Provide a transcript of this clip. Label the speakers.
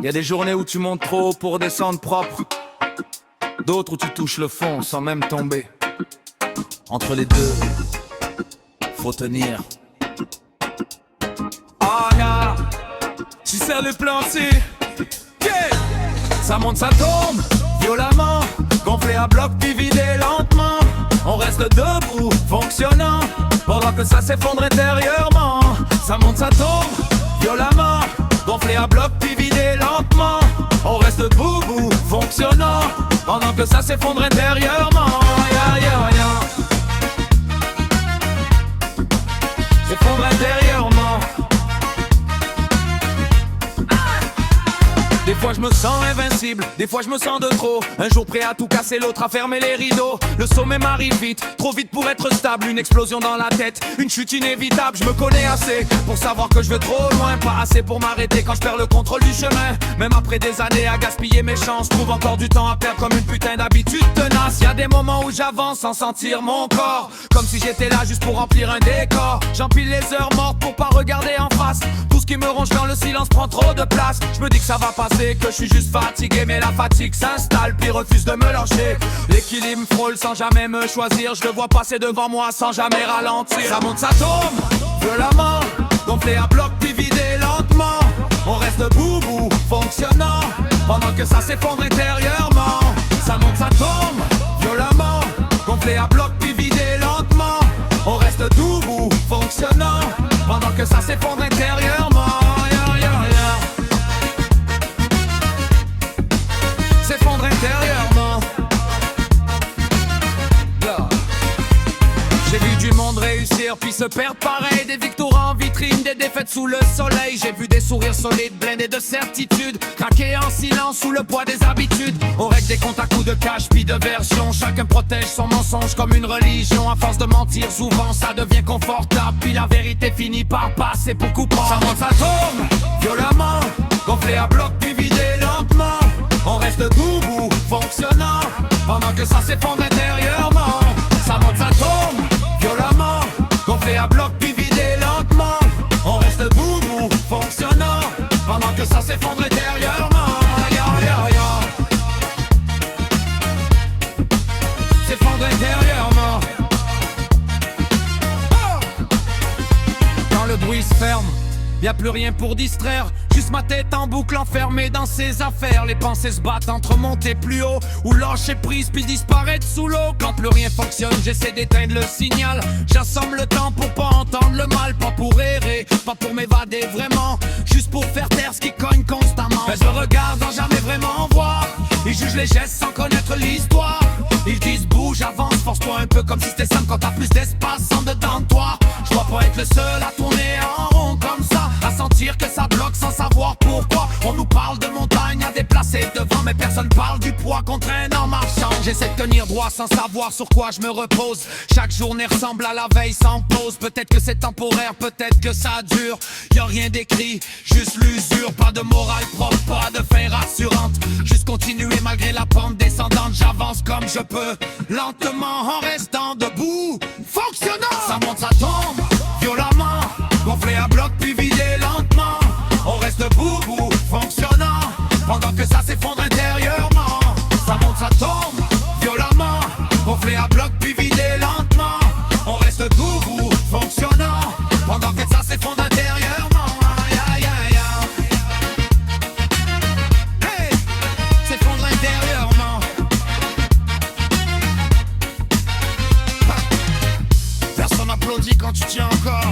Speaker 1: Y a des journées où tu montes trop haut pour descendre propre. D'autres où tu touches le fond sans même tomber. Entre les deux, faut tenir. Oh yeah, tu sais le planter. Yeah. Ça monte, ça tombe, violemment. Gonflé à bloc puis vidé lentement. On reste debout, fonctionnant, pendant que ça s'effondre intérieurement. Ça monte, ça tombe, violemment. Gonflé à bloc puis vidé lentement. On reste debout, fonctionnant, pendant que ça s'effondre intérieurement. Yeah, yeah, yeah. S'effondre intérieurement. Des fois je me sens invincible, des fois je me sens de trop. Un jour prêt à tout casser, l'autre à fermer les rideaux. Le sommet m'arrive vite, trop vite pour être stable. Une explosion dans la tête, une chute inévitable. Je me connais assez pour savoir que je vais trop loin. Pas assez pour m'arrêter quand je perds le contrôle du chemin. Même après des années à gaspiller mes chances, trouve encore du temps à perdre comme une putain d'habitude tenace. Y'a des moments où j'avance sans sentir mon corps, comme si j'étais là juste pour remplir un décor. J'empile les heures mortes pour pas regarder en face. Tout ce qui me ronge dans le silence prend trop de place. Je me dis que ça va passer, que je suis juste fatigué, mais la fatigue s'installe puis refuse de me lâcher. L'équilibre frôle sans jamais me choisir. Je le vois passer devant moi sans jamais ralentir. Ça monte, ça tombe, violemment. Gonflé à bloc puis vidé lentement. On reste debout, fonctionnant, pendant que ça s'effondre intérieurement. Ça monte, ça tombe, violemment. Gonflé à bloc puis vidé lentement. On reste debout, fonctionnant, pendant que ça s'effondre intérieurement. S'effondre intérieurement. J'ai vu du monde réussir puis se perdre pareil. Des victoires en vitrine, des défaites sous le soleil. J'ai vu des sourires solides blindés de certitude, craquer en silence sous le poids des habitudes. On règle des comptes à coups de cash puis de version. Chacun protège son mensonge comme une religion. À force de mentir souvent ça devient confortable, puis la vérité finit par passer pour coupable. Ça monte, ça tombe, violemment. Gonflé à bloc puis vidé lentement. On reste debout, fonctionnant, pendant que ça s'effondre intérieurement. Ça monte, ça tombe, violemment. Gonflé à bloc puis vidé lentement. On reste debout, fonctionnant, pendant que ça s'effondre intérieurement. Yeah, yeah, yeah. S'effondre intérieurement. Quand le bruit se ferme, y'a plus rien pour distraire. Juste ma tête en boucle enfermée dans ses affaires. Les pensées se battent entre monter plus haut ou lâcher prise puis disparaître sous l'eau. Quand plus rien fonctionne, j'essaie d'éteindre le signal. J'assomme le temps pour pas entendre le mal. Pas pour errer, pas pour m'évader vraiment, juste pour faire taire ce qui cogne constamment. Mais je regarde sans jamais vraiment voir. Ils jugent les gestes sans connaître l'histoire. Ils disent bouge, avance, force-toi un peu comme si c'était simple quand t'as plus d'espace en dedans de toi. Je dois pas être le seul à tourner en rond comme ça, à sentir que ça bloque sans savoir pourquoi. On nous parle de montagne à déplacer devant, mais personne parle du poids qu'on traîne en marchant. J'essaie de tenir droit sans savoir sur quoi je me repose. Chaque journée ressemble à la veille sans pause. Peut-être que c'est temporaire, peut-être que ça dure. Y'a rien d'écrit, juste l'usure. Pas de morale propre, pas de fin rassurante. Juste continuer malgré la pente descendante. J'avance comme je peux, lentement en restant debout, fonctionnant. Ça monte, ça tombe, violemment. Gonflé à bloc puis vidé lentement. On reste debout, fonctionnant, pendant que ça s'effondre intérieurement. Ça monte, ça tombe, violemment. Gonflé à bloc puis vidé lentement. On reste debout, fonctionnant, pendant que ça s'effondre intérieurement. Yeah, yeah, yeah. Hey, s'effondre intérieurement. Personne applaudit quand tu tiens encore.